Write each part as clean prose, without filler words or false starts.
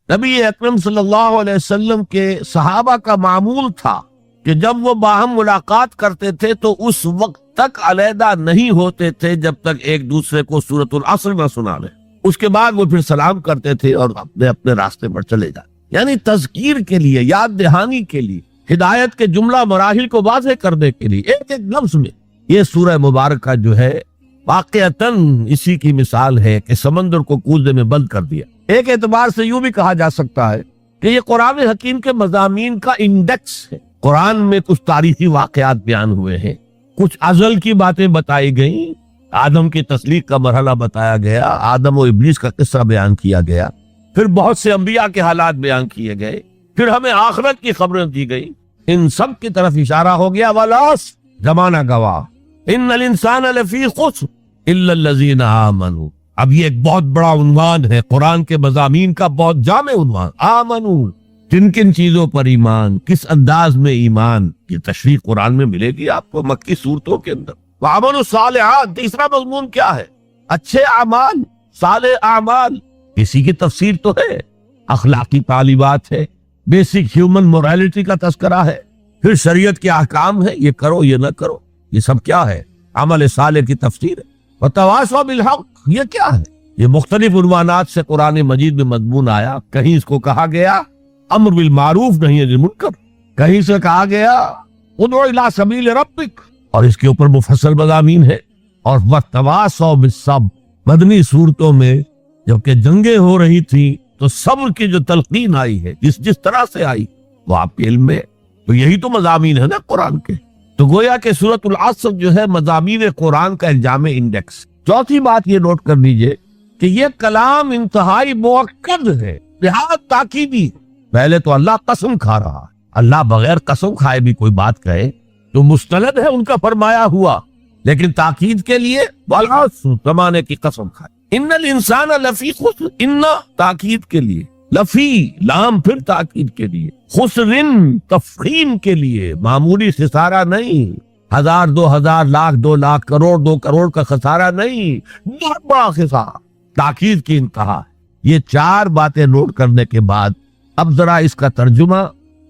نبی اکرم صلی اللہ علیہ وسلم کے صحابہ کا معمول تھا کہ جب وہ باہم ملاقات کرتے تھے تو اس وقت تک علیحدہ نہیں ہوتے تھے جب تک ایک دوسرے کو سورۃ العصر نہ سنا لیں. اس کے بعد وہ پھر سلام کرتے تھے اور اپنے اپنے راستے پر چلے جاتے. یعنی تذکیر کے لیے، یاد دہانی کے لیے، ہدایت کے جملہ مراحل کو واضح کرنے کے لیے ایک ایک لفظ میں یہ سورہ مبارکہ جو ہے واقعتاً اسی کی مثال ہے کہ سمندر کو کوزے میں بند کر دیا. ایک اعتبار سے یوں بھی کہا جا سکتا ہے کہ یہ قرآن حکیم کے مضامین کا انڈیکس ہے. قرآن میں کچھ تاریخی واقعات بیان ہوئے ہیں، کچھ ازل کی باتیں بتائی گئیں، آدم کی تخلیق کا مرحلہ بتایا گیا، آدم و ابلیس کا قصہ بیان کیا گیا، پھر بہت سے انبیاء کے حالات بیان کیے گئے، پھر ہمیں آخرت کی خبریں دی گئی. ان سب کی طرف اشارہ ہو گیا. والعصر، زمانہ گواہ، ان الانسان لفی خسر الا الذین آمنوا. اب یہ ایک بہت بڑا عنوان ہے قرآن کے مضامین کا، بہت جامع عنوان. آمنوا، کن کن چیزوں پر ایمان، کس انداز میں ایمان، یہ تشریح قرآن میں ملے گی آپ کو مکی صورتوں کے اندر. وعملوا الصالحات، تیسرا مضمون کیا ہے؟ اچھے اعمال، صالح اعمال. اسی کی تفسیر تو ہے، اخلاقی تعلیمات ہے، بیسک ہیومن مورالٹی کا تذکرہ ہے، پھر شریعت کے احکام ہے، یہ کرو یہ نہ کرو. یہ سب کیا ہے؟ عمل صالح کی تفسیر ہے. وتواصوا بالحق، یہ کیا ہے؟ یہ مختلف عنوانات سے قرآن مجید میں مضمون آیا. کہیں اس کو کہا گیا امر بالمعروف نہی عن المنکر، کہیں سے کہا گیا ادعو الی سبیل ربک، اور اس کے اوپر مفصل مضامین ہے. اور وتواصوا بالصبر، مدنی صورتوں میں جبکہ جنگیں ہو رہی تھی تو صبر کی جو تلقین آئی ہے جس طرح سے آئی وہ آپ کے علم میں، تو یہی تو مضامین ہے نا قرآن کے. تو گویا کہ سورۃ العصر جو ہے مضامین قرآن کا ایک جامع انڈیکس. چوتھی بات یہ نوٹ کر لیجئے کہ یہ کلام انتہائی موقد ہے، نہایت تاکیدی. پہلے تو اللہ قسم کھا رہا ہے. اللہ بغیر قسم کھائے بھی کوئی بات کہے تو مستند ہے ان کا فرمایا ہوا، لیکن تاکید کے لیے والعصر، زمانے کی قسم کھائے. ان الانسان لفی خسر، ان تاکید کے لیے، لفی لام پھر تاکید کے لیے، خسرن تفخیم کے لیے، معمولی خسارہ نہیں، 1000 2000 لاکھ 2 لاکھ کروڑ 2 کروڑ کا خسارہ نہیں، بہت بڑا خسارہ، تاکید کی انتہا. یہ 4 باتیں نوٹ کرنے کے بعد اب ذرا اس کا ترجمہ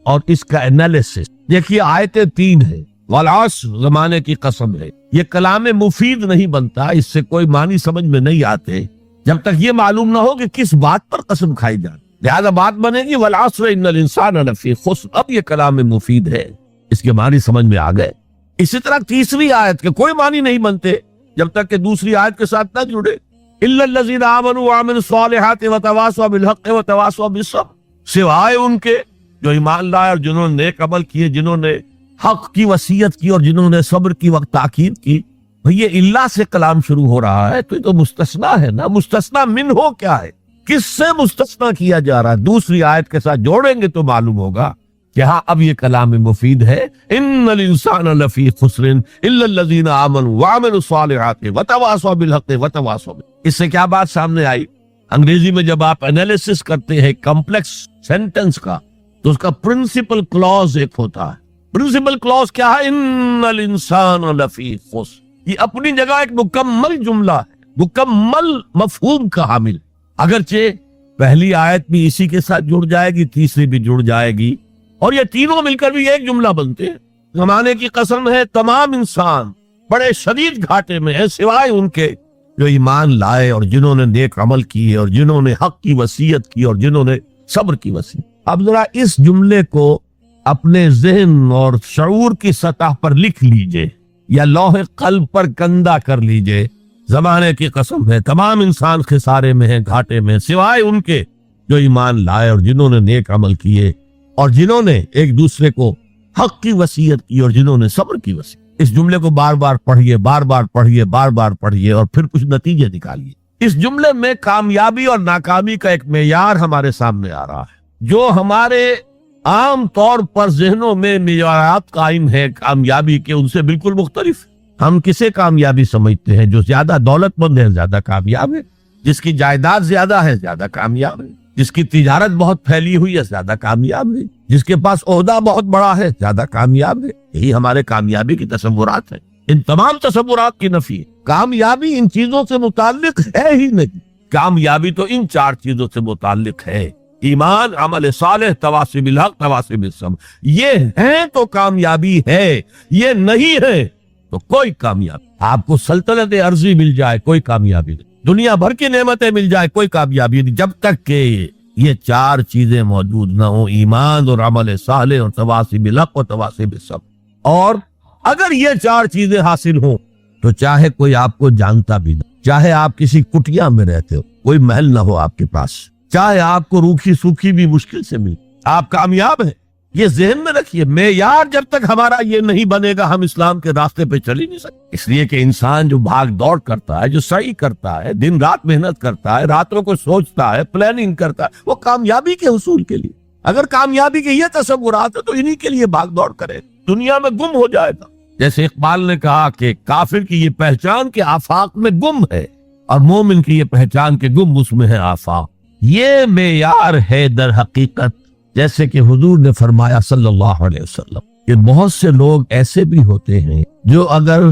اور اس کا انالیسس دیکھیے. آیتیں 3 ہیں. والعصر، زمانے کی قسم ہے. یہ کلام مفید نہیں بنتا، اس سے کوئی معنی سمجھ میں نہیں آتے جب تک یہ معلوم نہ ہو کہ کس بات پر قسم کھائی جائے. لہذا بات بنے گی والعصر ان الانسان لفی خسر. اب یہ کلام مفید ہے، اس کے معنی سمجھ میں آ گئے. اسی طرح تیسری آیت کے کوئی معنی نہیں بنتے جب تک کہ دوسری آیت کے ساتھ نہ جڑے. الا الذین آمنوا وعملوا الصالحات وتواصوا بالحق وتواصوا بالصبر، سوائے ان کے جو ایمان لائے اور جنہوں نے نیک عمل کیے، جنہوں نے حق کی وصیت کی اور جنہوں نے صبر کی وقت تاکید کی. یہ اللہ سے کلام شروع ہو رہا ہے تو یہ تو مستثنا ہے نا. مستثنا من ہو کیا ہے، کس سے مستثنا کیا جا رہا ہے؟ دوسری آیت کے ساتھ جوڑیں گے تو معلوم ہوگا کہ ہاں اب یہ کلام مفید ہے. ان الانسان لفی خسر الا الذین آمنوا وعملوا الصالحات وتواصوا بالحق وتواصوا. اس سے کیا بات سامنے آئی؟ انگریزی میں جب آپ انالیسس کرتے ہیں کمپلیکس سینٹنس کا تو اس کا پرنسپل کلوز ایک ہوتا ہے. پرنسپل کلوز کیا ہے؟ ان الانسان لفی خسر. یہ اپنی جگہ ایک مکمل جملہ ہے، مکمل مفہوم کا حامل. اگرچہ پہلی آیت بھی اسی کے ساتھ جڑ جائے گی، تیسری بھی جڑ جائے گی، اور یہ تینوں مل کر بھی ایک جملہ بنتے ہیں. زمانے کی قسم ہے تمام انسان بڑے شدید گھاٹے میں ہیں سوائے ان کے جو ایمان لائے اور جنہوں نے نیک عمل کیے اور جنہوں نے حق کی وصیت کی اور جنہوں نے صبر کی وصیت. اب ذرا اس جملے کو اپنے ذہن اور شعور کی سطح پر لکھ لیجئے یا لوح قلب پر کندہ کر لیجئے. زمانے کی قسم ہے تمام انسان خسارے میں ہیں، گھاٹے میں، سوائے ان کے جو ایمان لائے اور جنہوں نے نیک عمل کیے اور جنہوں نے ایک دوسرے کو حق کی وصیت کی اور جنہوں نے صبر کی وصیت. اس جملے کو بار بار پڑھیے، بار بار پڑھیے، بار بار پڑھیے اور پھر کچھ نتیجے نکالیے. اس جملے میں کامیابی اور ناکامی کا ایک معیار ہمارے سامنے آ رہا ہے جو ہمارے عام طور پر ذہنوں میں معیارات قائم ہے کامیابی کے، ان سے بالکل مختلف. ہم کسے کامیابی سمجھتے ہیں؟ جو زیادہ دولت مند ہے زیادہ کامیاب ہے، جس کی جائیداد زیادہ ہے زیادہ کامیاب ہے، جس کی تجارت بہت پھیلی ہوئی ہے زیادہ کامیاب ہے، جس کے پاس عہدہ بہت بڑا ہے زیادہ کامیاب ہے. یہی ہمارے کامیابی کی تصورات ہیں. ان تمام تصورات کی نفی ہے. کامیابی ان چیزوں سے متعلق ہے ہی نہیں. کامیابی تو ان 4 چیزوں سے متعلق ہے. ایمان، عمل صالح، تواصی بالحق، تواصی بالصبر، یہ ہیں تو کامیابی ہے، یہ نہیں ہے تو کوئی کامیابی۔ آپ کو سلطنت عرضی مل جائے کوئی کامیابی نہیں، دنیا بھر کی نعمتیں مل جائے کوئی کامیابی نہیں، جب تک کہ یہ چار چیزیں موجود نہ ہوں، ایمان اور عمل صالح اور تواصی بالحق اور تواصی بالصبر۔ اور اگر یہ چار چیزیں حاصل ہوں تو چاہے کوئی آپ کو جانتا بھی نہ، چاہے آپ کسی کٹیا میں رہتے ہو، کوئی محل نہ ہو آپ کے پاس، چاہے آپ کو روکھی سوکھی بھی مشکل سے ملے، آپ کامیاب ہیں۔ یہ ذہن میں رکھیے، معیار جب تک ہمارا یہ نہیں بنے گا ہم اسلام کے راستے پہ چل ہی نہیں سکتے۔ اس لیے کہ انسان جو بھاگ دوڑ کرتا ہے، جو سعی کرتا ہے، دن رات محنت کرتا ہے، راتوں کو سوچتا ہے، پلاننگ کرتا ہے، وہ کامیابی کے حصول کے لیے۔ اگر کامیابی کے یہ تصورات ہیں تو انہی کے لیے بھاگ دوڑ کرے، دنیا میں گم ہو جائے گا۔ جیسے اقبال نے کہا کہ کافر کی یہ پہچان کہ آفاق میں گم ہے، اور مومن کی یہ پہچان کہ گم اس میں ہے آفاق۔ یہ معیار ہے در حقیقت، جیسے کہ حضور نے فرمایا صلی اللہ علیہ وسلم کہ بہت سے لوگ ایسے بھی ہوتے ہیں جو اگر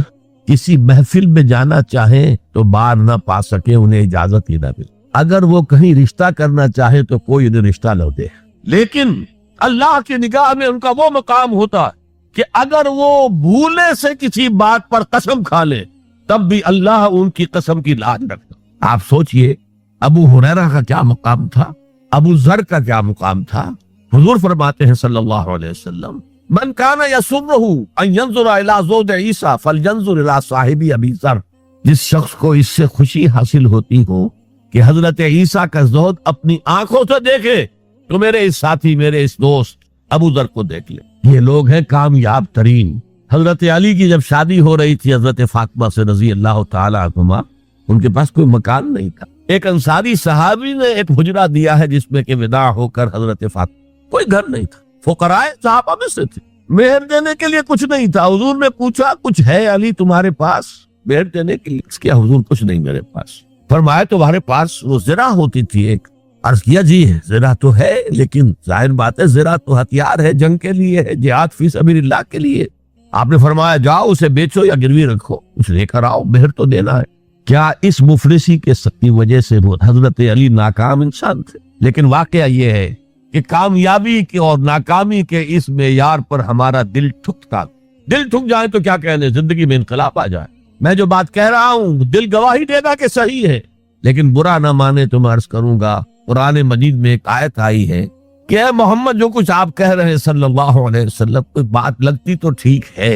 کسی محفل میں جانا چاہیں تو باہر نہ پا سکے، انہیں اجازت ہی نہ ملے، اگر وہ کہیں رشتہ کرنا چاہے تو کوئی انہیں رشتہ نہ دے، لیکن اللہ کی نگاہ میں ان کا وہ مقام ہوتا ہے کہ اگر وہ بھولے سے کسی بات پر قسم کھا لے تب بھی اللہ ان کی قسم کی لاج رکھتا۔ آپ سوچئے ابو ہریرہ کا کیا مقام تھا، ابو ذر کا کیا مقام تھا۔ حضور فرماتے ہیں صلی اللہ علیہ وسلم من کان یسرہ ان ینظر الی زوج عیسیٰ فلینظر الی صاحب ابی ذر، جس شخص کو اس سے خوشی حاصل ہوتی ہو کہ حضرت عیسیٰ کا زہد اپنی آنکھوں سے دیکھے تو میرے اس ساتھی، میرے اس دوست ابو ذر کو دیکھ لے۔ یہ لوگ ہیں کامیاب ترین۔ حضرت علی کی جب شادی ہو رہی تھی حضرت فاطمہ سے رضی اللہ تعالی عنہما، ان کے پاس کوئی مکان نہیں تھا، ایک انصاری صحابی نے ایک حجرہ دیا ہے جس میں کہ وداع ہو کر حضرت فاطمہ، کوئی گھر نہیں تھا، فقراء صحابہ میں سے تھے، مہر دینے کے لیے کچھ نہیں تھا۔ حضور نے پوچھا کچھ ہے علی تمہارے پاس مہر دینے کے لیے؟ کیا حضور کچھ نہیں میرے پاس۔ فرمایا تمہارے پاس وہ زرہ ہوتی تھی ایک؟ عرض کیا جی زرہ تو ہے، لیکن ظاہر بات ہے زرہ تو ہتھیار ہے، جنگ کے لیے ہے، جہاد فی سبیل اللہ کے لیے۔ آپ نے فرمایا جاؤ اسے بیچو یا گروی رکھو، کچھ لے کر آؤ، مہر تو دینا ہے۔ کیا اس مفلسی کی وجہ سے وہ حضرت علی ناکام انسان تھے؟ لیکن واقعہ یہ ہے کہ کامیابی کے اور ناکامی کے اس معیار پر ہمارا دل ٹھکتا، دل ٹھک جائے تو کیا کہنے، زندگی میں انقلاب آ جائے۔ میں جو بات کہہ رہا ہوں دل گواہی دے گا کہ صحیح ہے، لیکن برا نہ مانے تو میں عرض کروں گا، قرآن مجید میں ایک آیت آئی ہے کہ اے محمد جو کچھ آپ کہہ رہے ہیں صلی اللہ علیہ وسلم، کوئی بات لگتی تو ٹھیک ہے،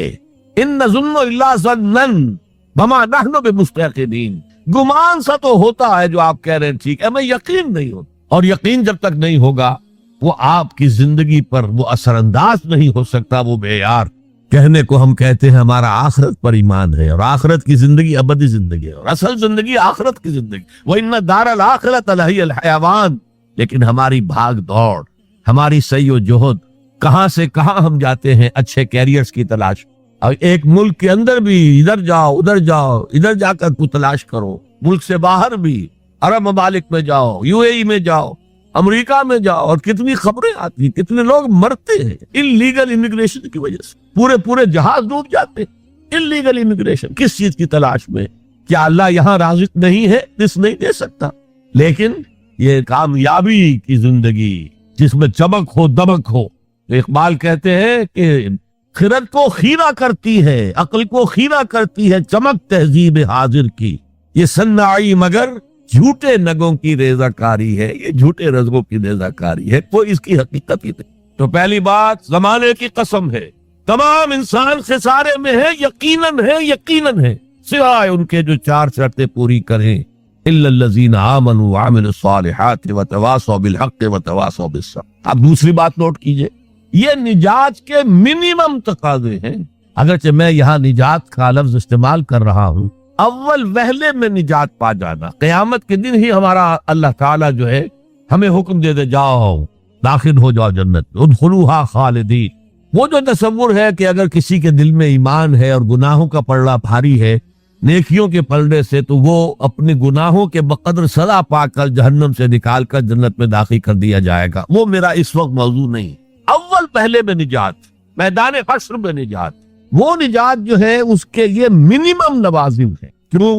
ان نظن الا ظنا وما نحن بمستيقنين، گمان سا تو ہوتا ہے جو آپ کہہ رہے ہیں ٹھیک ہے، میں یقین نہیں ہوتا، اور یقین جب تک نہیں ہوگا وہ آپ کی زندگی پر وہ اثر انداز نہیں ہو سکتا۔ وہ معیار کہنے کو ہم کہتے ہیں ہمارا آخرت پر ایمان ہے، اور آخرت کی زندگی ابدی زندگی ہے، اور اصل زندگی آخرت کی زندگی، وَإِنَّ دَارَ الْآخِرَةَ لَهِيَ الْحَيَوَانُ۔ لیکن ہماری بھاگ دوڑ، ہماری سعی و جہد، کہاں سے کہاں ہم جاتے ہیں اچھے کیریئرز کی تلاش، اور ایک ملک کے اندر بھی ادھر جاؤ ادھر جاؤ، ادھر جا کر کو تلاش کرو، ملک سے باہر بھی عرب ممالک میں جاؤ، UAE میں جاؤ، امریکہ میں جاؤ، اور کتنی خبریں آتی، کتنے لوگ مرتے ہیں انلیگل امیگریشن کی وجہ سے، پورے جہاز ڈوب جاتے ہیں انلیگل امیگریشن۔ کس چیز کی تلاش میں؟ کیا اللہ یہاں رازق نہیں ہے، رزق نہیں دے سکتا؟ لیکن یہ کامیابی کی زندگی جس میں چمک ہو دمک ہو، تو اقبال کہتے ہیں کہ خرد کو خیرہ کرتی ہے، عقل کو خیرہ کرتی ہے چمک تہذیب حاضر کی، یہ صناعی مگر جھوٹے نگوں کی ریزہ کاری ہے، یہ جھوٹے رزقوں کی ریزہ کاری ہے، کوئی اس کی حقیقت ہی نہیں۔ تو پہلی بات زمانے کی قسم ہے، تمام انسان خسارے میں ہے، یقیناً ہے، سوائے ان کے جو چار شرطیں پوری کریں، الا الذین آمنوا وعملوا الصالحات وتواصوا بالحق وتواصوا بالصبر۔ اب دوسری بات نوٹ کیجئے، یہ نجات کے منیمم تقاضے ہیں، اگرچہ میں یہاں نجات کا لفظ استعمال کر رہا ہوں، اول وہلے میں نجات پا جانا، قیامت کے دن ہی ہمارا اللہ تعالیٰ جو ہے ہمیں حکم دے دے جاؤ داخل ہو جاؤ جنت، ادخلوہا خالدین۔ وہ جو تصور ہے کہ اگر کسی کے دل میں ایمان ہے اور گناہوں کا پلڑا بھاری ہے نیکیوں کے پلڑے سے، تو وہ اپنے گناہوں کے بقدر سزا پا کر جہنم سے نکال کر جنت میں داخل کر دیا جائے گا، وہ میرا اس وقت موضوع نہیں۔ اول پہلے میں نجات، میدان حشر میں نجات، وہ نجات جو ہے اس کے لیے منیمم لوازم ہے۔ کیوں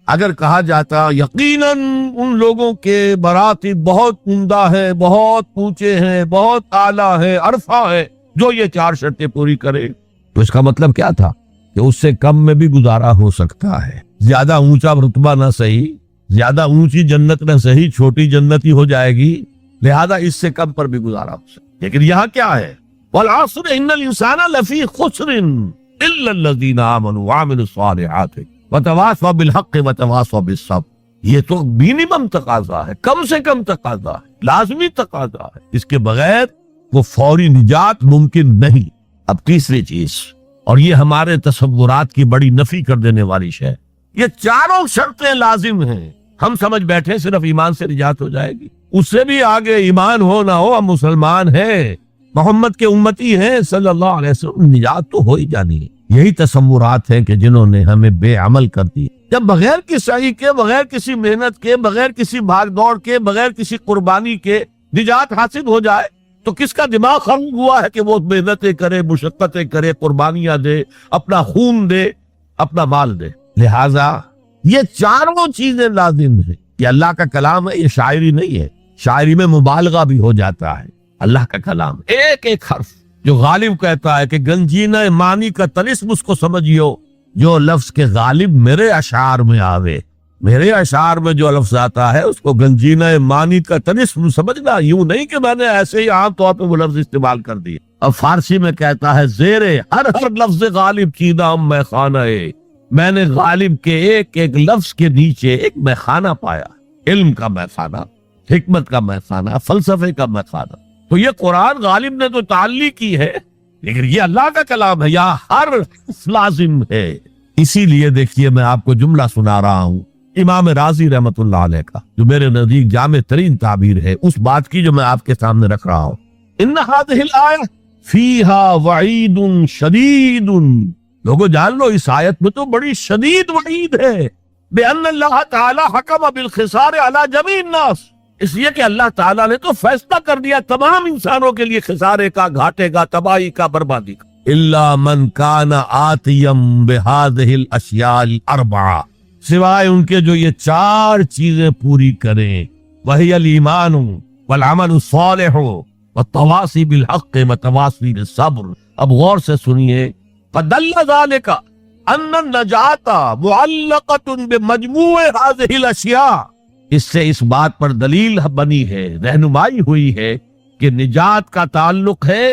اگر کہا جاتا یقیناً ان لوگوں کے مراتب بہت عمدہ ہے، بہت اونچے ہیں، بہت اعلیٰ ہے، عرفہ ہے، جو یہ 4 شرطیں پوری کرے، تو اس کا مطلب کیا تھا کہ اس سے کم میں بھی گزارا ہو سکتا ہے۔ زیادہ اونچا رتبہ نہ صحیح، زیادہ اونچی جنت نہ صحیح، چھوٹی جنت ہی ہو جائے گی، لہذا اس سے کم پر بھی گزارا ہو سکتا ہے۔ لیکن یہاں کیا ہے؟ والعصر ان الانسان لفی خسر الا الذین آمنوا وعملوا الصالحات وتواصوا بالحق وتواصوا بالصبر۔ یہ تو مینیمم تقاضا ہے، کم سے کم تقاضا ہے، لازمی تقاضا ہے، اس کے بغیر وہ فوری نجات ممکن نہیں۔ اب تیسری چیز، اور یہ ہمارے تصورات کی بڑی نفی کر دینے والی شے، یہ 4 شرطیں لازم ہیں، ہم سمجھ بیٹھے صرف ایمان سے نجات ہو جائے گی، اس سے بھی آگے ایمان ہو نہ ہو ہم مسلمان ہیں، محمد کے امتی ہیں صلی اللہ علیہ وسلم، نجات تو ہو ہی جانی ہے۔ یہی تصورات ہیں کہ جنہوں نے ہمیں بے عمل کر دی۔ جب بغیر کسی سعی کے، بغیر کسی محنت کے، بغیر کسی بھاگ دوڑ کے، بغیر کسی قربانی کے نجات حاصل ہو جائے تو کس کا دماغ خراب ہوا ہے کہ وہ محنتیں کرے، مشقتیں کرے، قربانیاں دے، اپنا خون دے، اپنا مال دے۔ لہذا یہ 4 چیزیں لازم ہیں۔ یہ اللہ کا کلام ہے، یہ شاعری نہیں ہے، شاعری میں مبالغہ بھی ہو جاتا ہے۔ اللہ کا کلام ایک ایک حرف، جو غالب کہتا ہے کہ گنجینہ معنی کا طلسم اس کو سمجھیو، جو لفظ کے غالب میرے اشعار میں آوے، میرے اشعار میں جو لفظ آتا ہے اس کو گنجینہ معنی کا طلسم سمجھنا، یوں نہیں کہ میں نے ایسے ہی عام طور پہ وہ لفظ استعمال کر دیے۔ اب فارسی میں کہتا ہے زیرے ہر لفظ غالب چیدہ میں خانہ ہے، میں نے غالب کے ایک ایک لفظ کے نیچے ایک میخانہ پایا، علم کا میخانہ، حکمت کا میخانہ، فلسفے کا میخانہ۔ تو یہ قرآن غالب نے تو تعلیق کی ہے، لیکن یہ اللہ کا کلام ہے، یہاں ہر حرف لازم ہے۔ اسی لیے دیکھیے میں آپ کو جملہ سنا رہا ہوں امام رازی رحمت اللہ علیہ کا، جو میرے نزدیک جامع ترین تعبیر ہے اس بات کی جو میں آپ کے سامنے رکھ رہا ہوں۔ ان هذه الآیہ فیہا وعید شدید، لوگوں جان لو اس آیت میں تو بڑی شدید وعید ہے، بأن اللہ تعالی حکم بالخسار علی جمیع الناس، اس لیے کہ اللہ تعالیٰ نے تو فیصلہ کر دیا تمام انسانوں کے لیے خسارے کا، گھاٹے کا، تباہی کا، بربادی کا۔ الا من کان آتیم بہذہ الاشیاء الاربعہ، سوائے ان کے جو یہ 4 چیزیں پوری کریں، وہی الایمان والعمل الصالح والتواصی بالحق والتواصی بالصبر۔ اب غور سے سنیے، فدل ذلک ان النجات معلقۃ بمجموع هذه الاشیاء، اس سے اس بات پر دلیل بنی ہے، رہنمائی ہوئی ہے کہ نجات کا تعلق ہے،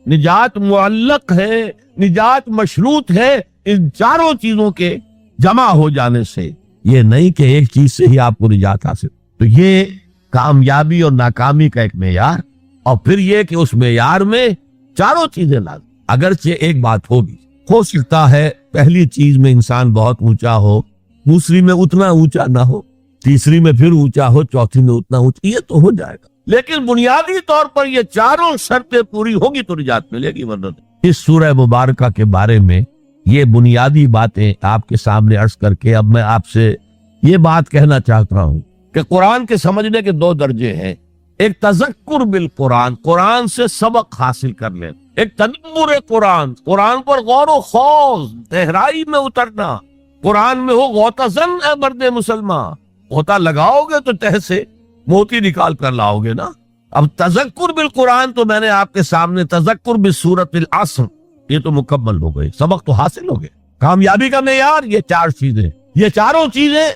نجات معلق ہے، نجات مشروط ہے ان 4 چیزوں کے جمع ہو جانے سے، یہ نہیں کہ ایک چیز سے ہی آپ کو نجات حاصل۔ تو یہ کامیابی اور ناکامی کا ایک معیار، اور پھر یہ کہ اس معیار میں 4 چیزیں لازم۔ اگرچہ ایک بات ہوگی، ہو سکتا ہے پہلی چیز میں انسان بہت اونچا ہو، دوسری میں اتنا اونچا نہ ہو، تیسری میں پھر اونچا ہو، چوتھی میں اتنا اونچا، یہ تو ہو جائے گا، لیکن بنیادی طور پر یہ 4 شرطیں پوری ہوگی تو نجات ملے گی، ورنہ نہیں۔ اس سورہ مبارکہ کے بارے میں یہ بنیادی باتیں آپ کے سامنے عرض کر کے اب میں آپ سے یہ بات کہنا چاہتا ہوں کہ قرآن کے سمجھنے کے 2 درجے ہیں، ایک تذکر بالقرآن، قرآن سے سبق حاصل کر لیں، ایک تدبر قرآن، قرآن پر غور و خوض، گہرائی میں اترنا، قرآن میں ہو غوطہ زن اے مرد مسلمان، غوطہ لگاؤ گے تو تہ سے موتی نکال کر لاؤ گے نا۔ اب تذکر بالقرآن تو میں نے آپ کے سامنے تذکر بسورۃ العصر، یہ تو مکمل ہو گئے، سبق تو حاصل ہو گئے۔ کامیابی کا معیار یہ 4 چیزیں، یہ 4 چیزیں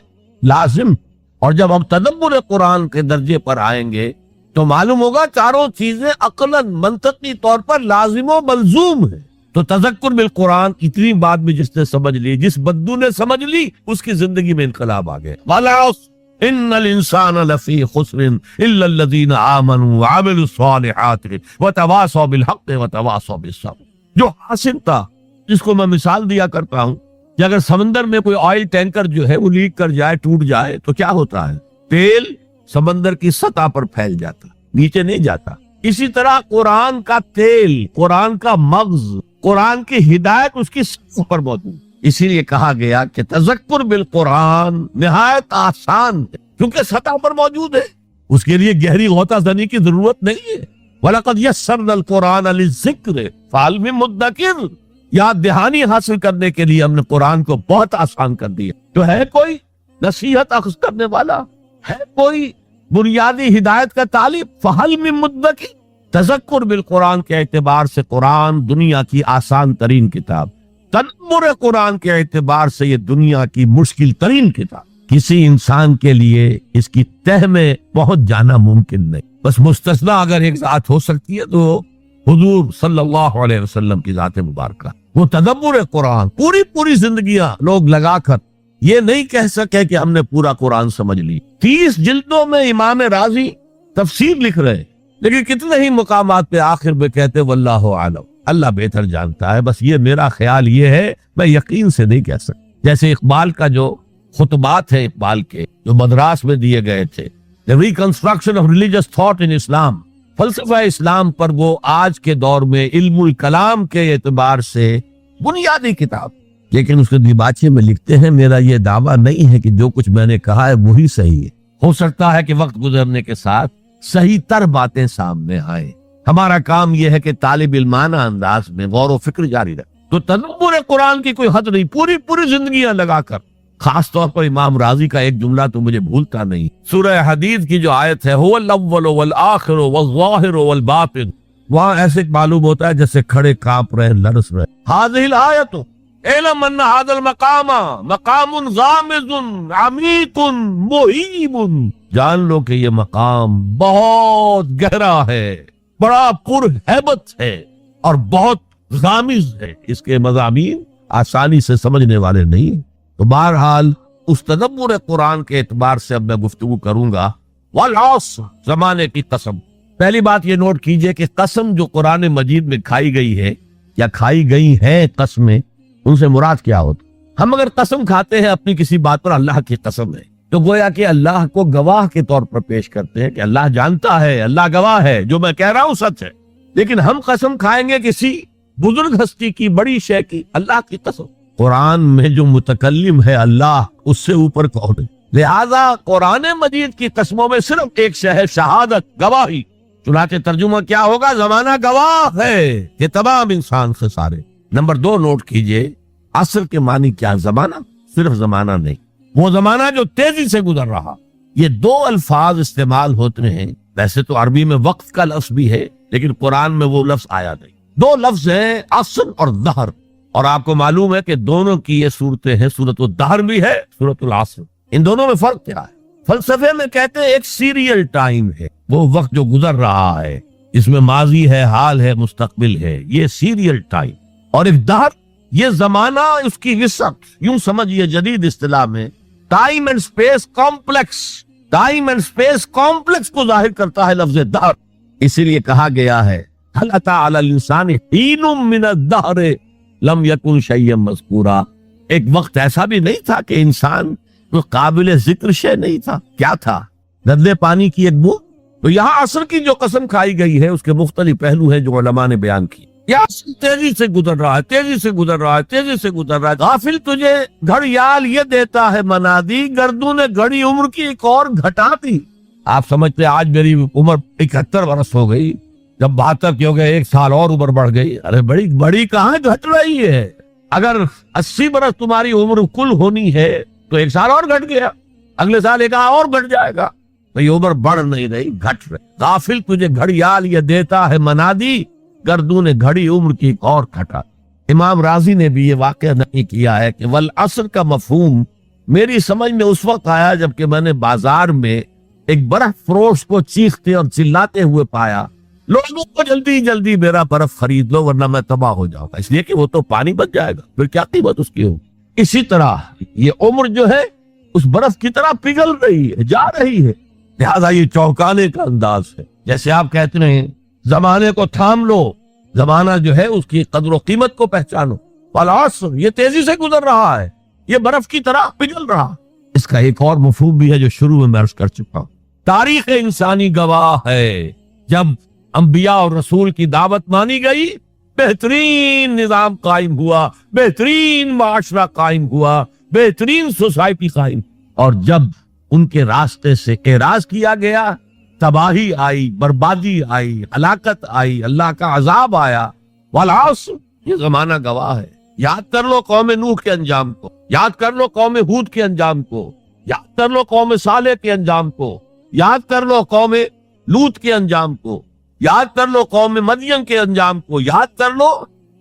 لازم۔ اور جب ہم تدبر قرآن کے درجے پر آئیں گے تو معلوم ہوگا 4 چیزیں عقلاً منطقی طور پر لازم و ملزوم ہیں۔ تو تذکر بالقرآن اتنی بات بھی جس نے سمجھ لی، جس بدو نے سمجھ لی، اس کی زندگی میں انقلاب آ گئے۔ وَالْعَصْرِ إِنَّ الْإِنسَانَ لَفِي خُسْرٍ إِلَّا الَّذِينَ آمَنُوا وَعَمِلُوا الصَّالِحَاتِ وَتَوَاصَوْا بِالْحَقِّ وَتَوَاصَوْا بِالصَّبْرِ۔ جو حاصل تھا، جس کو میں مثال دیا کرتا ہوں کہ اگر سمندر میں کوئی آئل ٹینکر جو ہے وہ لیک کر جائے، ٹوٹ جائے تو کیا ہوتا ہے؟ تیل سمندر کی سطح پر پھیل جاتا، نیچے نہیں جاتا۔ اسی طرح قرآن کا تیل، قرآن کا مغز، قرآن کی ہدایت اس کی سطح پر موجود، اسی لیے کہا گیا کہ تذکر بالقرآن نہایت آسان ہے، کیونکہ سطح پر موجود ہے، اس کے لیے گہری غوطہ زنی کی ضرورت نہیں ہے۔ وَلَقَدْ يَسَّرْنَا الْقُرْآنَ لِلذِّكْرِ فَهَلْ مِن مُدَّكِرٍ، یاد دہانی حاصل کرنے کے لیے ہم نے قرآن کو بہت آسان کر دیا۔ تو ہے کوئی نصیحت اخذ کرنے والا ہے کوئی بنیادی ہدایت کا طالب؟ فہل من مدکر، تذکر بالقرآن کے اعتبار سے قرآن دنیا کی آسان ترین کتاب، تدبر قرآن کے اعتبار سے یہ دنیا کی مشکل ترین کتاب۔ کسی انسان کے لیے اس کی تہ میں پہنچ جانا ممکن نہیں، بس مستثنا اگر ایک ذات ہو سکتی ہے تو حضور صلی اللہ علیہ وسلم کی ذات مبارکہ۔ وہ تدبر قرآن پوری زندگیاں لوگ لگا کر یہ نہیں کہہ سکے کہ ہم نے پورا قرآن سمجھ لی۔ 30 جلدوں میں امام رازی تفسیر لکھ رہے، لیکن کتنے ہی مقامات پہ آخر میں کہتے واللہ عالم، اللہ بہتر جانتا ہے، بس یہ میرا خیال یہ ہے، میں یقین سے نہیں کہہ سکتا۔ جیسے اقبال کا جو خطبات ہیں، اقبال کے جو مدراس میں دیے گئے تھے، The Reconstruction of Religious Thought in Islam، فلسفہ اسلام پر، وہ آج کے دور میں علم الکلام کے اعتبار سے بنیادی کتاب۔ لیکن اس کے دیباچے میں لکھتے ہیں میرا یہ دعویٰ نہیں ہے کہ جو کچھ میں نے کہا ہے وہی صحیح ہے، ہو سکتا ہے کہ وقت گزرنے کے ساتھ صحیح تر باتیں سامنے آئیں۔ ہمارا کام یہ ہے کہ طالب علمانہ انداز میں غور و فکر جاری رکھیں۔ تو تدبر قرآن کی کوئی حد نہیں، پوری زندگیاں لگا کر۔ خاص طور پر امام رازی کا ایک جملہ تو مجھے بھولتا نہیں، سورہ حدید کی جو آیت ہے هو الاول والآخر والظاہر والباطن، وہاں ایسے معلوم ہوتا ہے جیسے کھڑے کانپ رہے، لرز رہے۔ هذه الآیت اعلم ان هذا المقام مقام غامض عمیق مہیب، جان لو کہ یہ مقام بہت گہرا ہے، بڑا پرہیبت ہے اور بہت غامض ہے، اس کے مضامین آسانی سے سمجھنے والے نہیں۔ تو بہرحال اس تدبر قرآن کے اعتبار سے اب میں گفتگو کروں گا۔ والعصر، زمانے کی قسم۔ پہلی بات یہ نوٹ کیجئے کہ قسم جو قرآن مجید میں کھائی گئی ہے یا کھائی گئی ہیں قسمیں، ان سے مراد کیا ہوتا؟ ہم اگر قسم کھاتے ہیں اپنی کسی بات پر، اللہ کی قسم ہے، تو گویا کہ اللہ کو گواہ کے طور پر پیش کرتے ہیں کہ اللہ جانتا ہے، اللہ گواہ ہے، جو میں کہہ رہا ہوں سچ ہے۔ لیکن ہم قسم کھائیں گے کسی بزرگ ہستی کی، بڑی شے کی، اللہ کی قسم۔ قرآن میں جو متکلم ہے اللہ، اس سے اوپر کون ہے؟ لہذا قرآن مجید کی قسموں میں صرف ایک شے ہے، شہادت، گواہی۔ چنانچہ ترجمہ کیا ہوگا؟ زمانہ گواہ ہے کہ تمام انسان سے سارے۔ نمبر 2 نوٹ کیجئے، عصر کے معنی کیا؟ زمانہ، صرف زمانہ نہیں، وہ زمانہ جو تیزی سے گزر رہا۔ یہ 2 الفاظ استعمال ہوتے ہیں، ویسے تو عربی میں وقت کا لفظ بھی ہے، لیکن قرآن میں وہ لفظ آیا نہیں۔ 2 لفظ ہیں، عصر اور دہر، اور آپ کو معلوم ہے کہ دونوں کی یہ صورتیں ہیں، سورۃ الدہر بھی ہے، سورۃ العصر۔ ان دونوں میں فرق کیا ہے؟ فلسفے میں کہتے ہیں ایک سیریل ٹائم ہے، وہ وقت جو گزر رہا ہے، اس میں ماضی ہے، حال ہے، مستقبل ہے، یہ سیریل ٹائم۔ اور ایک دہر، یہ زمانہ، اس کی وسعت، یوں سمجھیے جدید اصطلاح میں time and space complex, time and space complex کو ظاہر کرتا ہے لفظ دہر۔ اسی لیے کہا گیا ہے هل اتى على الانسان حين من الدهر لم يكن شيئا مذكورا، ایک وقت ایسا بھی نہیں تھا کہ انسان کوئی قابل ذکر شے نہیں تھا۔ کیا تھا؟ ندلے پانی کی ایک بوند۔ تو یہاں عصر کی جو قسم کھائی گئی ہے، اس کے مختلف پہلو ہیں جو علماء نے بیان کی۔ یہ عصر تیزی سے گزر رہا ہے، تیزی سے گزر رہا ہے، تیزی سے گزر رہا ہے۔ غافل تجھے گھڑیال یہ دیتا ہے منادی، گردوں نے گھڑی عمر کی ایک اور گھٹا دی۔ آپ سمجھتے آج میری عمر 71 برس ہو گئی، جب 72 کی ہو گئے، 1 سال اور عمر بڑھ گئی۔ ارے بڑی کہاں گھٹ رہی ہے؟ اگر 80 برس تمہاری عمر کل ہونی ہے تو 1 سال اور گھٹ گیا، اگلے سال 1 اور گھٹ جائے گا، تو یہ عمر بڑھ نہیں رہی، گھٹ رہی۔ غافل تجھے گھڑیال یہ دیتا ہے منادی، گردوں نے گھڑی عمر کی ایک اور گھٹا۔ امام رازی نے بھی یہ واقعہ نہیں کیا ہے کہ والعصر کا مفہوم میری سمجھ میں اس وقت آیا جبکہ میں نے بازار میں ایک برف فروش کو چیختے اور چلاتے ہوئے پایا، لوگوں کو جلدی میرا برف خرید لو ورنہ میں تباہ ہو جاؤں گا، اس لیے کہ وہ تو پانی بچ جائے گا، پھر کیا قیمت اس کی ہوگی۔ اسی طرح یہ عمر جو ہے اس برف کی طرح پگھل رہی ہے، جا رہی ہے، لہذا یہ چونکانے کا انداز ہے۔ جیسے آپ کہتے ہیں زمانے کو تھام لو، زمانہ جو ہے اس کی قدر و قیمت کو پہچانو۔ والعصر، یہ تیزی سے گزر رہا ہے، یہ برف کی طرح پگھل رہا۔ اس کا ایک اور مفہوم بھی ہے جو شروع میں عرض کر چکا ہوں۔ تاریخ انسانی گواہ ہے، جب انبیاء اور رسول کی دعوت مانی گئی، بہترین نظام قائم ہوا، بہترین معاشرہ قائم ہوا، بہترین سوسائٹی قائم، اور جب ان کے راستے سے اعراض کیا گیا، تباہی آئی، بربادی آئی، ہلاکت آئی، اللہ کا عذاب آیا۔ والعصر، یہ زمانہ گواہ ہے۔ یاد کر لو قوم نوح کے انجام کو، یاد کر لو قوم ہود کے انجام کو، یاد کر لو قوم صالح کے انجام کو، یاد کر لو قوم لوط کے انجام کو، یاد کر لو قوم مدین کے انجام کو، یاد کر لو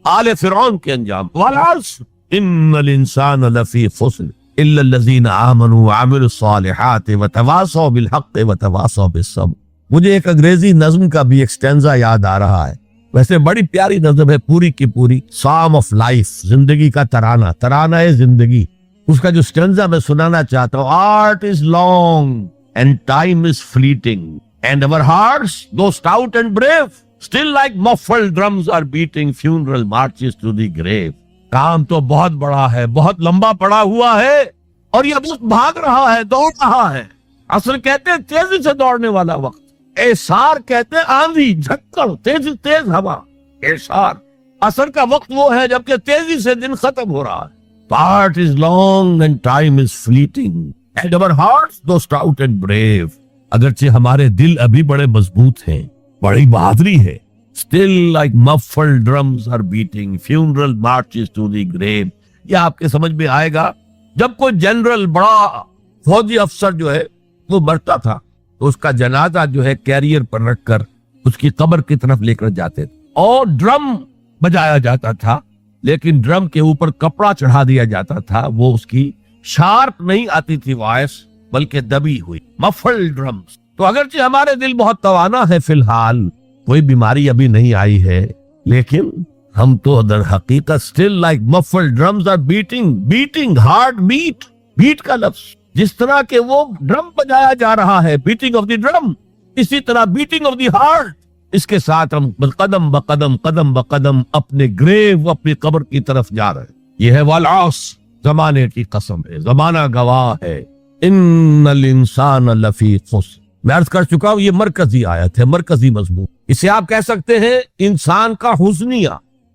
آل فرعون کے انجام کو۔ والعصر ان الانسان لفی خسر الا الذین آمنوا وعملوا الصالحات وتواصوا بالحق وتواصوا بالصبر۔ مجھے ایک انگریزی نظم کا بھی ایک سٹینزا یاد آ رہا ہے، ویسے بڑی پیاری نظم ہے پوری کی پوری، سام آف لائف، زندگی کا ترانہ، ترانہ ہے زندگی۔ اس کا جو سٹینزا میں سنانا چاہتا ہوں، art is long and time is fleeting and our hearts though stout and brave still like muffled drums are beating funeral marches to the grave۔ کام تو بہت بڑا ہے، بہت لمبا پڑا ہوا ہے، اور یہ وقت بھاگ رہا ہے، دوڑ رہا ہے۔ عصر کہتے ہیں تیزی سے دوڑنے والا وقت، اعصار کہتے ہیں آندھی، جھکڑ، تیز ہوا، اعصار۔ عصر کا وقت وہ ہے جبکہ تیزی سے دن ختم ہو رہا ہے۔ Part is long and time is fleeting and our hearts though stout and brave۔ اگرچہ ہمارے دل ابھی بڑے مضبوط ہیں، بڑی بہادری ہے، still like muffled drums are beating funeral marches to the grave۔ یہ آپ کے سمجھ میں آئے گا، جب کوئی جنرل بڑا فوجی افسر جو ہے وہ مرتا تھا تو اس کا جنازہ جو ہے کیریئر پر رکھ کر اس کی قبر کی طرف لے کر جاتے تھے، اور ڈرم بجایا جاتا تھا، لیکن ڈرم کے اوپر کپڑا چڑھا دیا جاتا تھا، وہ اس کی شارپ نہیں آتی تھی وائس، بلکہ دبی ہوئی، مفل ڈرمز۔ تو اگرچہ ہمارے دل بہت توانا ہے، فی الحال کوئی بیماری ابھی نہیں آئی ہے، لیکن ہم تو در حقیقت still like muffled drums are beating heart beat کا لفظ، جس طرح کہ وہ ڈرم بجایا جا رہا ہے، beating of the drum، اسی طرح beating of the heart، اس کے ساتھ ہم قدم بقدم قدم بقدم اپنے گریو، اپنی قبر کی طرف جا رہے ہیں۔ یہ ہے والعصر، زمانے کی قسم ہے، زمانہ گواہ ہے، ان الانسان لفی خسر۔ میں عرض کر چکا ہوں یہ مرکزی آیت ہے، مرکزی مضمون، اسے آپ کہہ سکتے ہیں انسان کا حزنیہ،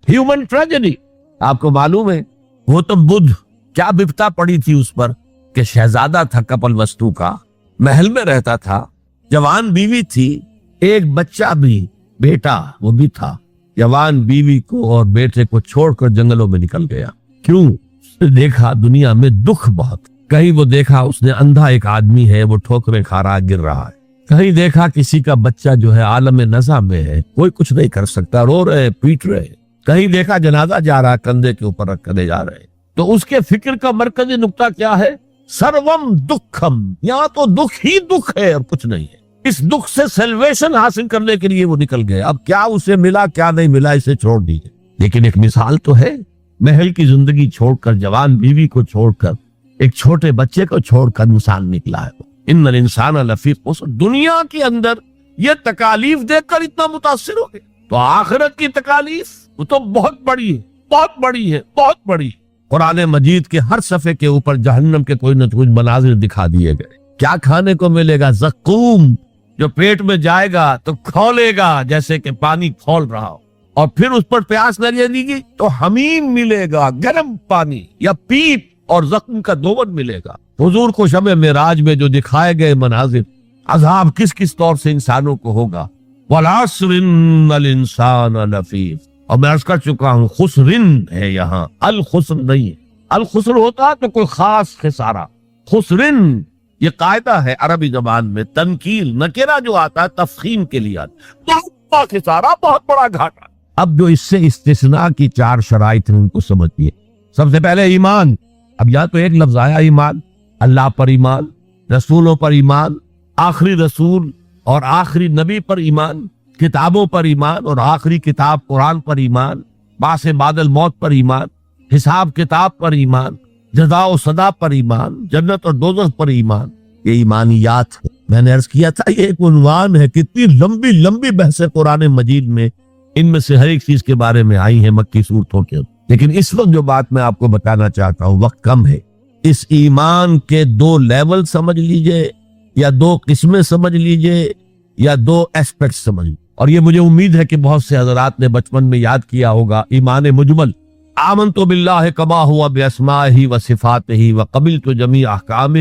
ہیومن ٹریجڈی۔ آپ کو معلوم ہے گوتم بدھ کیا بپتا پڑی تھی اس پر کہ شہزادہ تھا کپل وستو کا، محل میں رہتا تھا، جوان بیوی تھی، ایک بچہ بھی، بیٹا وہ بھی تھا، جوان بیوی کو اور بیٹے کو چھوڑ کر جنگلوں میں نکل گیا۔ کیوں؟ اس نے دیکھا دنیا میں دکھ بہت، کہیں وہ دیکھا اس نے اندھا ایک آدمی ہے وہ ٹھوکریں کھا رہا گر رہا ہے، کہیں دیکھا کسی کا بچہ جو ہے عالم نزع میں ہے، کوئی کچھ نہیں کر سکتا، رو رہے پیٹ رہے، کہیں دیکھا جنازہ جا رہا کندھے کے اوپر رکھ کر لے جا رہے۔ تو اس کے فکر کا مرکزی نقطہ کیا ہے؟ سروم دکھم، یہاں تو دکھ ہی دکھ ہے اور کچھ نہیں ہے۔ اس دکھ سے سیلویشن حاصل کرنے کے لیے وہ نکل گئے، اب کیا اسے ملا کیا نہیں ملا اسے چھوڑ دیجیے، لیکن ایک مثال تو ہے، محل کی زندگی چھوڑ کر، جوان بیوی کو چھوڑ کر، ایک چھوٹے بچے کو چھوڑ کر انسان نکلا ہے۔ ان الانسان لفی خسر، دنیا کے اندر یہ تکالیف دیکھ کر اتنا متاثر ہو گئے، تو آخرت کی تکالیف وہ تو بہت بڑی ہے، بہت بڑی ہے، بہت بڑی۔ قرآن مجید کے ہر صفحے کے اوپر جہنم کے کوئی نہ کوئی مناظر دکھا دیے گئے۔ کیا کھانے کو ملے گا؟ زقوم، جو پیٹ میں جائے گا تو کھولے گا جیسے کہ پانی کھول رہا ہو، اور پھر اس پر پیاس لگے گی تو حمیم ملے گا، گرم پانی یا پیپ، اور زخم کا دوبن ملے گا۔ حضور کو شب معراج میں جو دکھائے گئے مناظر، عذاب کس کس طور سے انسانوں کو ہوگا۔ والعصر ان الانسان لفی، اور میں عرض کر چکا ہوں خسرن ہے یہاں، الخسر نہیں ہے۔ الخسر ہوتا تو کوئی خاص خسارہ، خسرن یہ قاعدہ ہے عربی زبان میں، تنکیل نکرہ جو آتا ہے تفخیم کے لیے آتا ہے، بہت بڑا خسارہ، بہت بڑا گھاٹا۔ اب جو اس سے استثناء کی چار شرائط ہیں ان کو سمجھیے۔ سب سے پہلے ایمان، اب یا تو ایک لفظ آیا ایمان، اللہ پر ایمان، رسولوں پر ایمان، آخری رسول اور آخری نبی پر ایمان، کتابوں پر ایمان اور آخری کتاب قرآن پر ایمان، بعث بعد الموت پر ایمان، حساب کتاب پر ایمان، جزا و سزا پر ایمان، جنت اور دوزخ پر ایمان۔ یہ ایمانیات ہے۔ میں نے عرض کیا تھا یہ ایک عنوان ہے، کتنی لمبی لمبی بحثیں قرآن مجید میں ان میں سے ہر ایک چیز کے بارے میں آئی ہیں مکی صورتوں کے، لیکن اس وقت جو بات میں آپ کو بتانا چاہتا ہوں، وقت کم ہے، اس ایمان کے دو لیول سمجھ لیجئے، یا دو قسمیں سمجھ لیجئے، یا دو ایسپیکٹ سمجھ لیجئے۔ اور یہ مجھے امید ہے کہ بہت سے حضرات نے بچپن میں یاد کیا ہوگا، ایمان مجمل، آمنت باللہ کما ہوا باسمائہ و صفاتہ و قبلت جمیع احکامہ،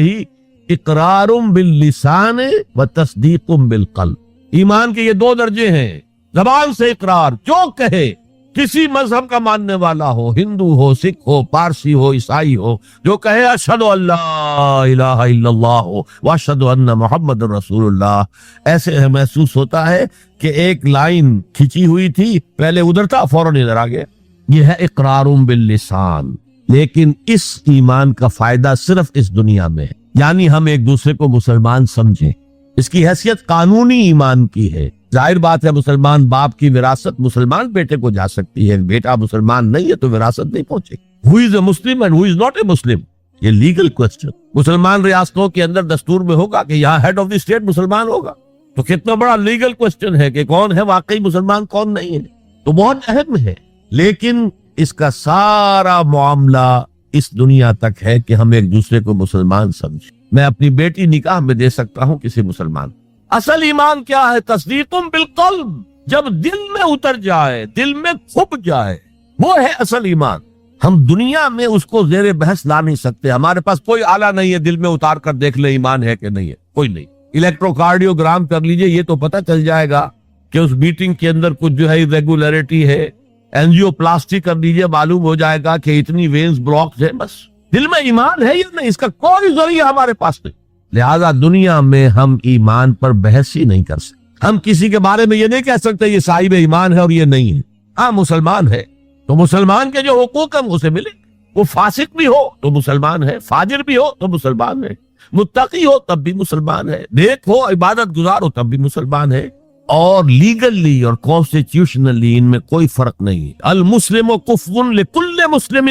اقرار باللسان و تصدیق بالقلب۔ ایمان کے یہ دو درجے ہیں، زبان سے اقرار، جو کہے کسی مذہب کا ماننے والا ہو، ہندو ہو، سکھ ہو، پارسی ہو، عیسائی ہو، جو کہے اشہد ان لا الہ الا اللہ واشہد ان محمد رسول اللہ، ایسے محسوس ہوتا ہے کہ ایک لائن کھینچی ہوئی تھی، پہلے ادھر تھا فوراً ادھر آ گیا۔ یہ ہے اقرار باللسان، لیکن اس ایمان کا فائدہ صرف اس دنیا میں ہے، یعنی ہم ایک دوسرے کو مسلمان سمجھیں۔ اس کی حیثیت قانونی ایمان کی ہے۔ ظاہر بات ہے مسلمان باپ کی وراثت مسلمان بیٹے کو جا سکتی ہے، بیٹا مسلمان نہیں ہے تو وراثت نہیں پہنچے گی۔ Who is a Muslim and who is not a Muslim؟ یہ لیگل کوسچن مسلمان ریاستوں کے اندر دستور میں ہوگا کہ یہاں ہیڈ آف دی اسٹیٹ مسلمان ہوگا، تو کتنا بڑا لیگل کوسچن ہے کہ کون ہے واقعی مسلمان کون نہیں ہے، تو بہت اہم ہے۔ لیکن اس کا سارا معاملہ اس دنیا تک ہے کہ ہم ایک دوسرے کو مسلمان سمجھیں۔ میں اپنی بیٹی نکاح میں دے سکتا ہوں کسی مسلمان۔ اصل ایمان کیا ہے؟ تصدیق بالقلب، جب دل میں اتر جائے، دل میں کھپ جائے، وہ ہے اصل ایمان۔ ہم دنیا میں اس کو زیر بحث لا نہیں سکتے، ہمارے پاس کوئی آلہ نہیں ہے دل میں اتار کر دیکھ لے ایمان ہے کہ نہیں ہے، کوئی نہیں۔ الیکٹرو کارڈیوگرام کر لیجئے، یہ تو پتہ چل جائے گا کہ اس میٹنگ کے اندر کچھ جو ہے irregularity ہے۔ اینجیو پلاسٹی کر لیجئے، معلوم ہو جائے گا کہ اتنی وینز بلاکڈ ہے۔ بس دل میں ایمان ہے یا نہیں، اس کا کوئی ذریعہ ہمارے پاس نہیں۔ لہذا دنیا میں ہم ایمان پر بحث ہی نہیں کر سکتے۔ ہم کسی کے بارے میں یہ نہیں کہہ سکتے یہ صاحب ایمان ہے اور یہ نہیں ہے۔ ہاں مسلمان ہے تو مسلمان کے جو حقوق ہم اسے ملے، وہ فاسق بھی ہو تو مسلمان ہے، فاجر بھی ہو تو مسلمان ہے، متقی ہو تب بھی مسلمان ہے، نیک ہو عبادت گزار ہو تب بھی مسلمان ہے۔ اور لیگلی اور کانسٹیٹیوشنلی ان میں کوئی فرق نہیں ہے۔ المسلم کفو لکل مسلم،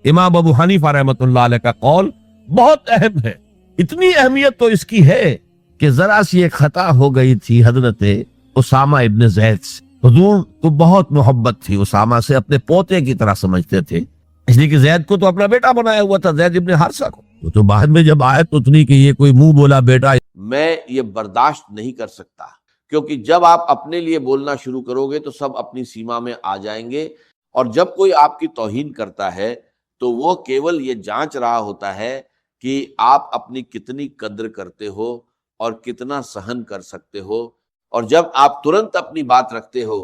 امام ابو حنیفہ رحمۃ اللہ علیہ کا قول بہت اہم ہے۔ اتنی اہمیت تو اس کی ہے کہ ذرا سی ایک خطا ہو گئی تھی حضرت اسامہ ابن زید سے۔ حضور کو بہت محبت تھی اسامہ سے، اپنے پوتے کی طرح سمجھتے تھے، اس لیے کہ زید کو تو اپنا بیٹا بنایا ہوا تھا، زید ابن حارثہ کو۔ وہ تو بعد میں جب آئے تو اتنی کہ یہ کوئی منہ بولا بیٹا میں یہ برداشت نہیں کر سکتا، کیونکہ جب آپ اپنے لیے بولنا شروع کرو گے تو سب اپنی سیما میں آ جائیں گے، اور جب کوئی آپ کی توہین کرتا ہے تو وہ کیول یہ جانچ رہا ہوتا ہے کہ آپ اپنی کتنی قدر کرتے ہو اور کتنا سہن کر سکتے ہو، اور جب آپ ترنت اپنی بات رکھتے ہو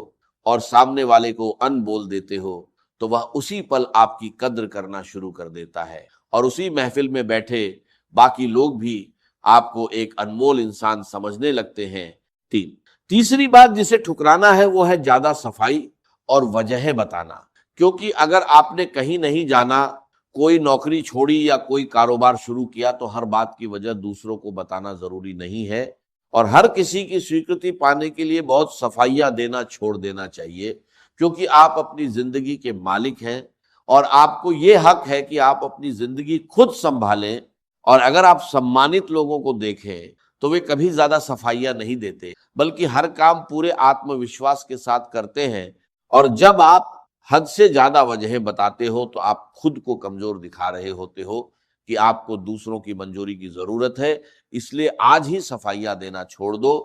اور سامنے والے کو ان بول دیتے ہو تو وہ اسی پل آپ کی قدر کرنا شروع کر دیتا ہے، اور اسی محفل میں بیٹھے باقی لوگ بھی آپ کو ایک انمول انسان سمجھنے لگتے ہیں۔ تیسری بات جسے ٹھکرانا ہے وہ ہے زیادہ صفائی اور وجہ بتانا، کیونکہ اگر آپ نے کہیں نہیں جانا، کوئی نوکری چھوڑی یا کوئی کاروبار شروع کیا تو ہر بات کی وجہ دوسروں کو بتانا ضروری نہیں ہے، اور ہر کسی کی سویکرتی پانے کے لیے بہت صفائیاں دینا چھوڑ دینا چاہیے، کیونکہ آپ اپنی زندگی کے مالک ہیں اور آپ کو یہ حق ہے کہ آپ اپنی زندگی خود سنبھالیں۔ اور اگر آپ سمانت لوگوں کو دیکھیں تو وہ کبھی زیادہ صفائیاں نہیں دیتے، بلکہ ہر کام پورے آتم وشواس کے ساتھ کرتے ہیں، اور جب آپ حد سے زیادہ وجہ بتاتے ہو تو آپ خود کو کمزور دکھا رہے ہوتے ہو کہ آپ کو دوسروں کی منظوری کی ضرورت ہے، اس لیے آج ہی صفائیاں دینا چھوڑ دو۔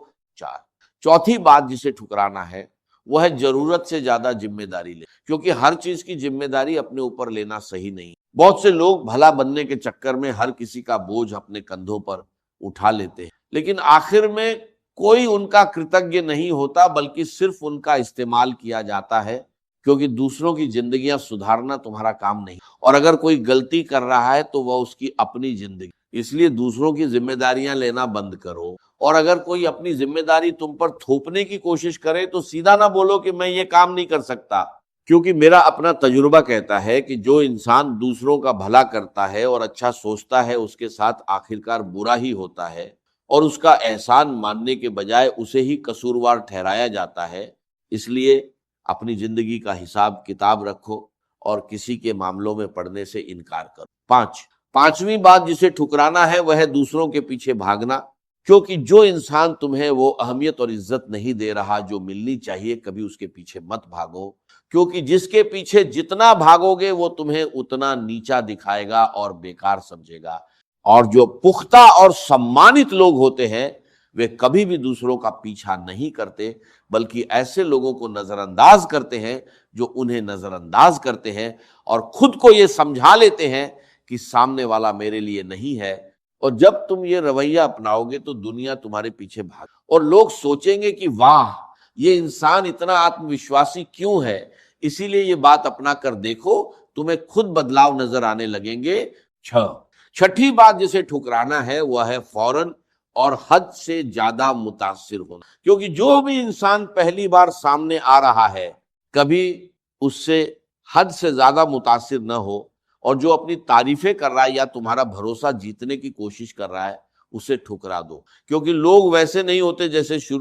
چوتھی بات جسے ٹھکرانا ہے وہ ہے ضرورت سے زیادہ ذمہ داری لے، کیونکہ ہر چیز کی ذمہ داری اپنے اوپر لینا صحیح نہیں۔ بہت سے لوگ بھلا بننے کے چکر میں ہر کسی کا بوجھ اپنے کندھوں پر اٹھا لیتے ہیں، لیکن آخر میں کوئی ان کا کرتگیہ نہیں ہوتا، بلکہ صرف ان کا استعمال کیا جاتا ہے، کیونکہ دوسروں کی زندگیاں سدھارنا تمہارا کام نہیں، اور اگر کوئی غلطی کر رہا ہے تو وہ اس کی اپنی زندگی، اس لیے دوسروں کی ذمہ داریاں لینا بند کرو۔ اور اگر کوئی اپنی ذمہ داری تم پر تھوپنے کی کوشش کرے تو سیدھا نہ بولو کہ میں یہ کام نہیں کر سکتا، کیونکہ میرا اپنا تجربہ کہتا ہے کہ جو انسان دوسروں کا بھلا کرتا ہے اور اچھا سوچتا ہے اس کے ساتھ آخرکار برا ہی ہوتا ہے، اور اس کا احسان ماننے کے بجائے اسے ہی قصوروار ٹھہرایا جاتا ہے۔ اس لیے اپنی زندگی کا حساب کتاب رکھو اور کسی کے معاملوں میں پڑنے سے انکار کرو۔ پانچویں بات جسے ٹھکرانا ہے وہ ہے دوسروں کے پیچھے بھاگنا، کیونکہ جو انسان تمہیں وہ اہمیت اور عزت نہیں دے رہا جو ملنی چاہیے، کبھی اس کے پیچھے مت بھاگو، کیونکہ جس کے پیچھے جتنا بھاگو گے وہ تمہیں اتنا نیچا دکھائے گا اور بیکار سمجھے گا۔ اور جو پختہ اور سمانت لوگ ہوتے ہیں وہ کبھی بھی دوسروں کا پیچھا نہیں کرتے، بلکہ ایسے لوگوں کو نظر انداز کرتے ہیں جو انہیں نظر انداز کرتے ہیں، اور خود کو یہ سمجھا لیتے ہیں کہ سامنے والا میرے لیے نہیں ہے۔ اور جب تم یہ رویہ اپناؤ گے تو دنیا تمہارے پیچھے اور لوگ سوچیں گے کہ واہ، یہ انسان اتنا آتم وشواسی کیوں ہے، اسی لیے یہ بات اپنا کر دیکھو، تمہیں خود بدلاؤ نظر آنے لگیں گے۔ چھٹی بات جسے ٹھکرانا ہے وہ ہے فوراً اور حد سے زیادہ متاثر ہونا، کیونکہ جو بھی انسان پہلی بار سامنے آ رہا ہے کبھی اس سے حد سے زیادہ متاثر نہ ہو، اور جو اپنی تعریفیں کر رہا ہے یا تمہارا بھروسہ جیتنے کی کوشش کر رہا ہے اسے ٹھکرا دو، کیونکہ لوگ ویسے نہیں ہوتے جیسے شروع